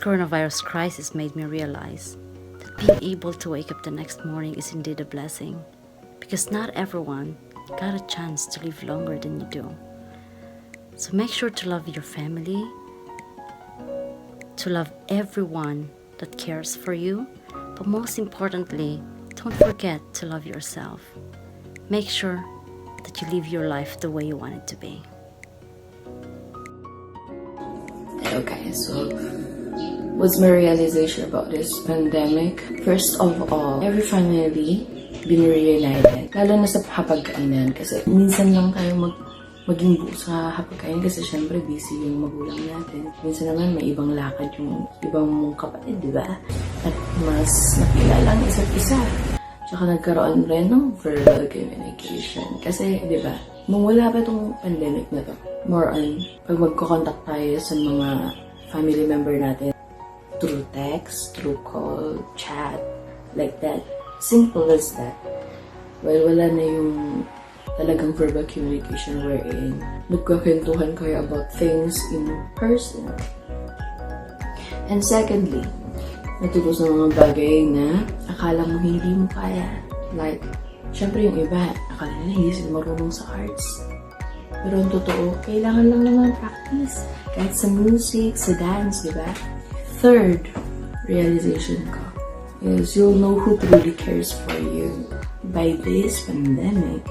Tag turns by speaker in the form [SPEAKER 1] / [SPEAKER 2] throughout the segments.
[SPEAKER 1] coronavirus crisis made me realize that being able to wake up the next morning is indeed a blessing, because not everyone got a chance to live longer than you do. So make sure to love your family, to love everyone that cares for you, but most importantly, don't forget to love yourself. Make sure that you live your life the way you want it to be.
[SPEAKER 2] Okay, so what's my realization about this pandemic? First of all, every family been reunited. Lalo na sa hapagkainan kasi minsan lang tayo maging buo sa hapagkainan kasi syempre busy yung magulang natin. Minsan naman may ibang lakad yung ibang mong kapatid, di ba? At mas nakilala ang isa't isa. Tsaka nagkaroon rin ng verbal communication. Kasi, di ba, nung wala pa itong pandemic na to, more on, pag magkocontact tayo sa mga family member natin, through text, through call, chat, like that. Simple as that. Well, wala na yung talagang verbal communication wherein nagkakwentuhan kayo about things in person. And secondly, natuto sa mga bagay na akala mo hindi mo kaya. Like, syempre yung iba, akala nila hindi sila marunong sa arts. Pero ang totoo, kailangan lang naman practice. Kahit sa music, sa dance, di ba? Third realization ko is you'll know who truly cares for you. By this pandemic,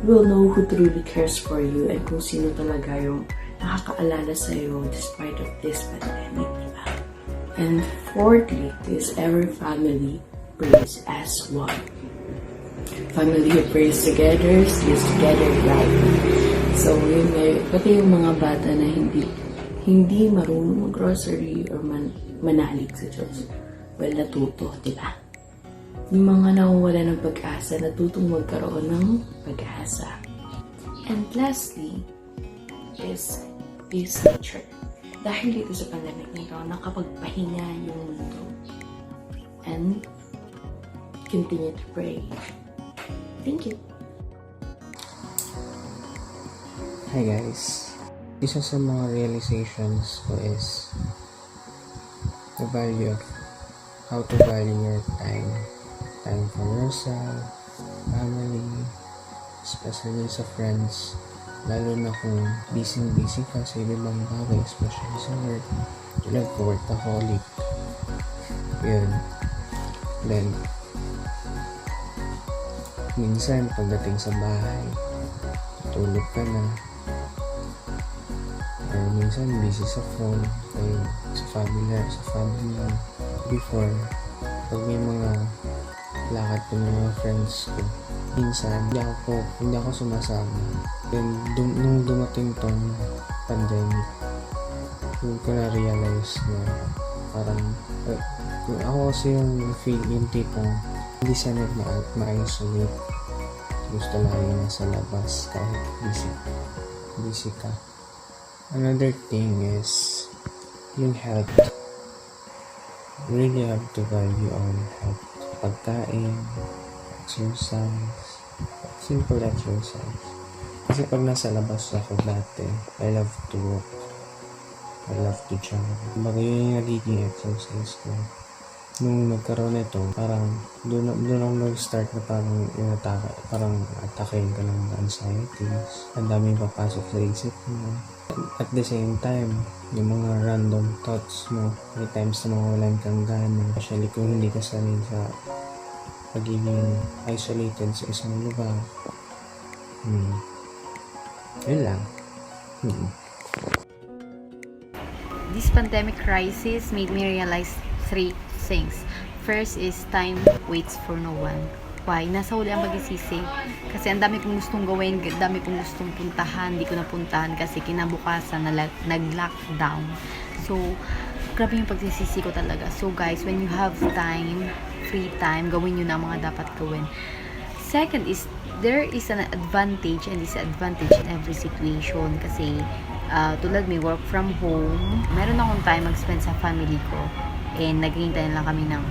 [SPEAKER 2] you'll know who truly cares for you and kung sino talaga yung nakakaalala sa'yo despite of this pandemic, di ba? And fourthly is every family prays as one. Family who prays together stays together, right? So, yun nga, pati yung mga bata na hindi marunong mag-grocery or manalig sa Diyos. Well, natuto, di ba? Yung mga nawawala ng pag-asa, natutong magkaroon ng pag-asa. And lastly, is peace nature. Dahil dito sa pandemic nito, nakapagpahinga yung mundo. And continue to pray. Thank you.
[SPEAKER 3] Hi guys. Isa sa mga realizations ko is the value of how to value your time. Time for yourself, family, especially sa friends. Lalo na kung busy ka sa ibang bagay, especially sa work. Like workaholic. Yun. Then, minsan pagdating sa bahay, tutulog ka na. Or minsan busy sa phone, ay sa family. Before, pag may mga lakad ko ng mga friends ko, minsan hindi ako sumasama. Then nung dumating tong pandemic, yung ko na-realize na parang ako kasi yung tipong hindi sanay ma-isolate. Gusto lagi nasa labas kahit busy ka. Another thing is yung health. Really have to value our health. Pagkain, exercise, simple exercise. Kasi pag nasa labas ako dati, I love to walk. I love to jog. Kumbaga yun yung nagiging exercise ko. Nung nagkaroon ito, parang doon ako nag-start na parang atakin ka ng anxieties. Ang daming papasok sa isip mo. At the same time, yung mga random thoughts mo, may times na mawalan kang gana. Especially kung hindi ka sanay sa pagiging isolated sa isang lugar. Yun lang.
[SPEAKER 1] This pandemic crisis made me realize 3 things. First is time waits for no one. Why? Nasa huli ang pagsisisi. Kasi ang dami kong gustong gawin, dami kong gustong puntahan, hindi ko napuntahan kasi kinabukasan na nag-lockdown. So, grabe yung pagsisisi ko talaga. So guys, when you have time, free time, gawin nyo na mga dapat gawin. Second is, there is an advantage and disadvantage in every situation. Kasi, tulad may work from home, meron akong time mag-spend sa family ko. And naghihintay lang kami ng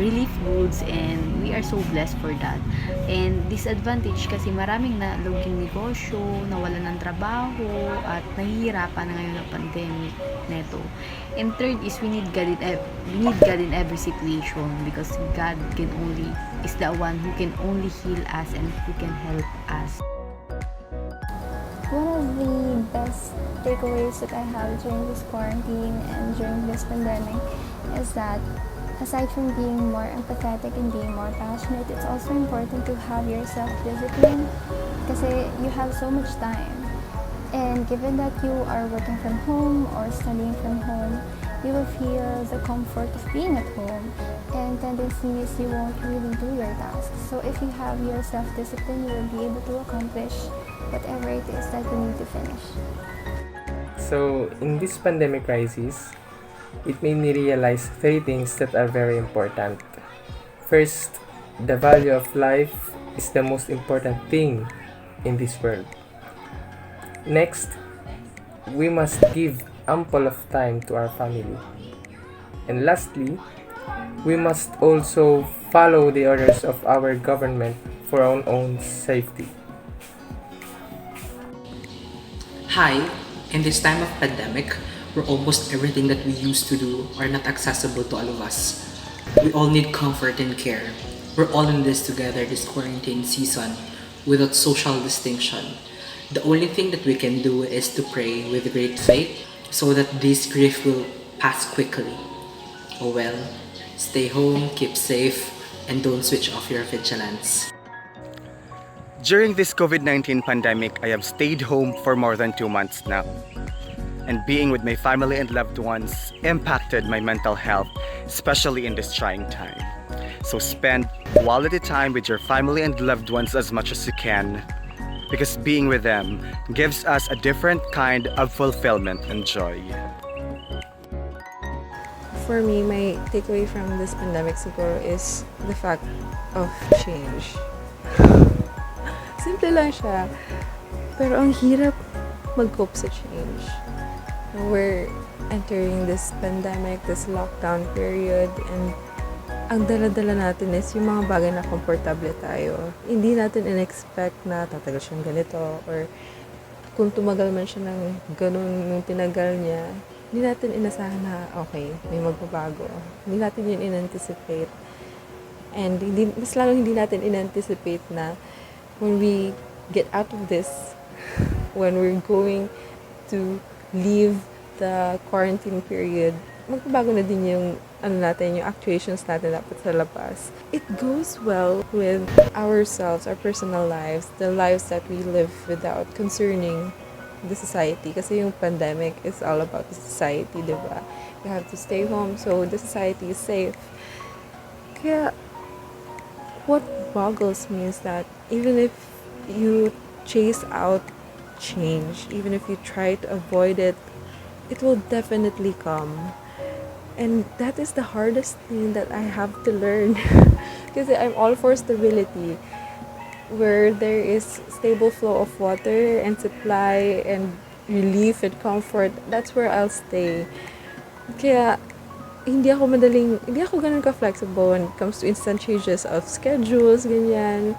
[SPEAKER 1] relief goods, and we are so blessed for that. And disadvantage kasi maraming naluging negosyo, nawalan ng trabaho, at nahihirapan na ngayon ng pandemic neto. And third is we need God in every situation, because God is the one who can only heal us and who can help us.
[SPEAKER 4] One of the best takeaways that I have during this quarantine and during this pandemic is that aside from being more empathetic and being more passionate, it's also important to have your self-discipline kasi you have so much time. And given that you are working from home or studying from home, you will feel the comfort of being at home, and tendencies you won't really do your tasks. So if you have your self-discipline, you will be able to accomplish whatever it is that you need to finish.
[SPEAKER 3] So, in this pandemic crisis, it made me realize 3 things that are very important. First, the value of life is the most important thing in this world. Next, we must give ample of time to our family. And lastly, we must also follow the orders of our government for our own safety.
[SPEAKER 5] Hi, in this time of pandemic, where almost everything that we used to do are not accessible to all of us, we all need comfort and care. We're all in this together this quarantine season without social distinction. The only thing that we can do is to pray with great faith so that this grief will pass quickly. Oh well, stay home, keep safe, and don't switch off your vigilance.
[SPEAKER 6] During this COVID-19 pandemic, I have stayed home for more than 2 months now. And being with my family and loved ones impacted my mental health, especially in this trying time. So spend quality time with your family and loved ones as much as you can, because being with them gives us a different kind of fulfillment and joy.
[SPEAKER 7] For me, my takeaway from this pandemic siguro is the fact of change. Simple lang siya, pero ang hirap mag-cope sa change. We're entering this pandemic, this lockdown period, and ang dala-dala natin is yung mga bagay na komportable tayo. Hindi natin in-expect na tatagal siyang ganito, or kung tumagal man siya ng ganun yung tinagal niya, hindi natin inasahan na okay, may magbabago. Hindi natin yun in-anticipate. And mas lalo hindi natin in-anticipate na when we get out of this, when we're going to leave the quarantine period, magbabago na din yung yung actuations natin dapat sa labas. It goes well with ourselves, our personal lives, the lives that we live without concerning the society. Kasi yung pandemic is all about the society, di ba? You have to stay home so the society is safe. Kaya, what boggles me is that even if you chase out change, even if you try to avoid it, it will definitely come. And that is the hardest thing that I have to learn. Because I'm all for stability. Where there is stable flow of water and supply and relief and comfort, that's where I'll stay. Kaya, hindi ako ganun ka-flexible when it comes to instant changes of schedules, ganyan.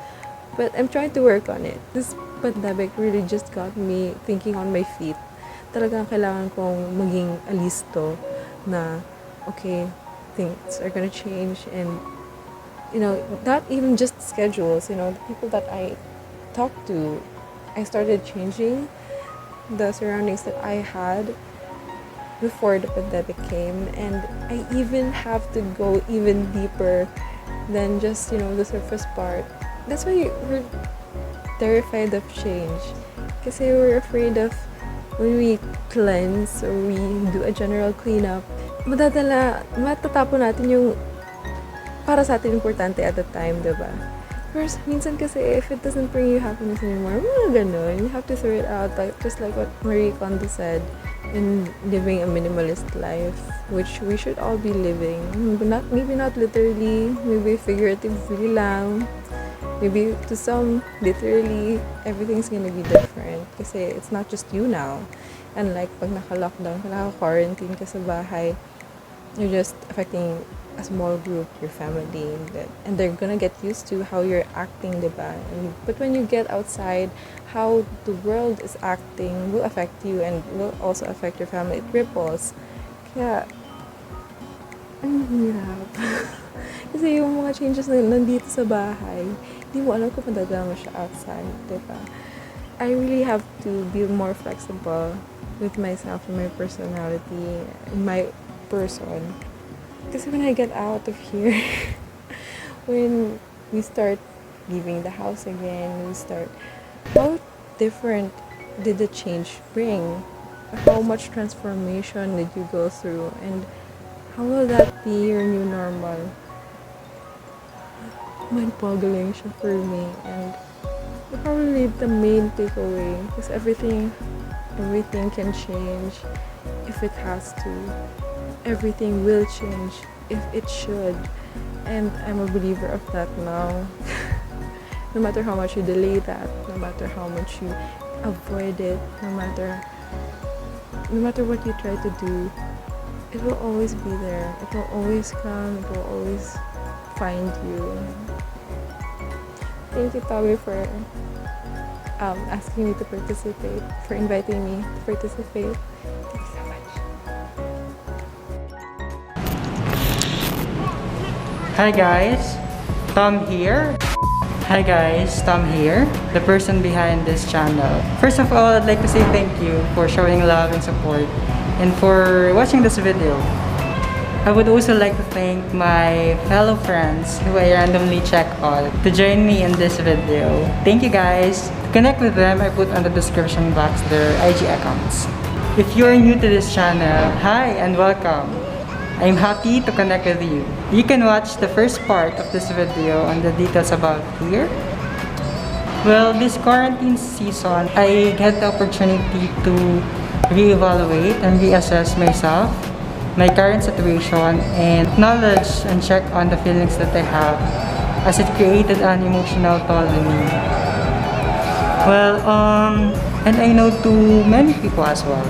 [SPEAKER 7] But I'm trying to work on it. This pandemic really just got me thinking on my feet. Talagang kailangan kong maging alisto na okay, things are gonna change, and not even just schedules, the people that I talk to, I started changing the surroundings that I had before the pandemic came, and I even have to go even deeper than just, the surface part. That's why we're terrified of change, kasi we're afraid of when we cleanse or we do a general cleanup, matatapon natin yung para sa atin importante at the time, diba? First, minsan kasi if it doesn't bring you happiness anymore, mga ganun, you have to throw it out, just like what Marie Kondo said, in living a minimalist life, which we should all be living. Maybe not literally, maybe figuratively lang, maybe to some, literally, everything's gonna be different. Kasi it's not just you now. And like, pag naka-lockdown ka, naka-quarantine ka sa bahay, You're just affecting a small group, your family, and they're gonna get used to how you're acting, diba? But when you get outside, how the world is acting will affect you and will also affect your family. It ripples. Kaya, ang hirap. Kasi yung mga changes na nandito sa bahay, hindi mo alam kung madadama siya outside, diba? I really have to be more flexible with myself and my personality, and my person. Because when I get out of here, when we start leaving the house again, how different did the change bring? How much transformation did you go through? And how will that be your new normal? Mind-boggling siya for me. And probably the main takeaway is everything can change if it has to. Everything will change if it should. And I'm a believer of that now. No matter how much you delay that, no matter how much you avoid it, no matter what you try to do, it will always be there. It will always come. It will always find you. Thank you, Tawi, for asking me to participate, for inviting me to participate. Thank you so much.
[SPEAKER 8] Hi guys, Tom here. Hi guys, Tom here, the person behind this channel. First of all, I'd like to say thank you for showing love and support and for watching this video. I would also like to thank my fellow friends who I randomly check on to join me in this video. Thank you guys. To connect with them, I put on the description box their IG accounts. If you're new to this channel, hi and welcome. I'm happy to connect with you. You can watch the first part of this video on the details about here. Well, this quarantine season, I get the opportunity to reevaluate and reassess myself, my current situation, and acknowledge and check on the feelings that I have, as it created an emotional toll on me. Well, and I know to many people as well.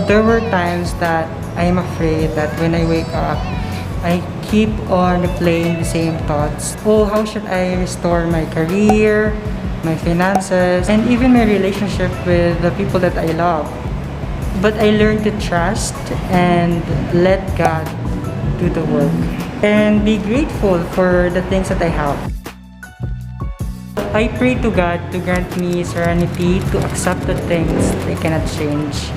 [SPEAKER 8] There were times that I am afraid that when I wake up, I keep on replaying the same thoughts. Oh, how should I restore my career, my finances, and even my relationship with the people that I love? But I learned to trust and let God do the work and be grateful for the things that I have. I pray to God to grant me serenity to accept the things that I cannot change,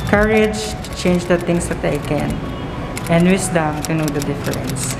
[SPEAKER 8] courage to change the things that I can, and wisdom to know the difference.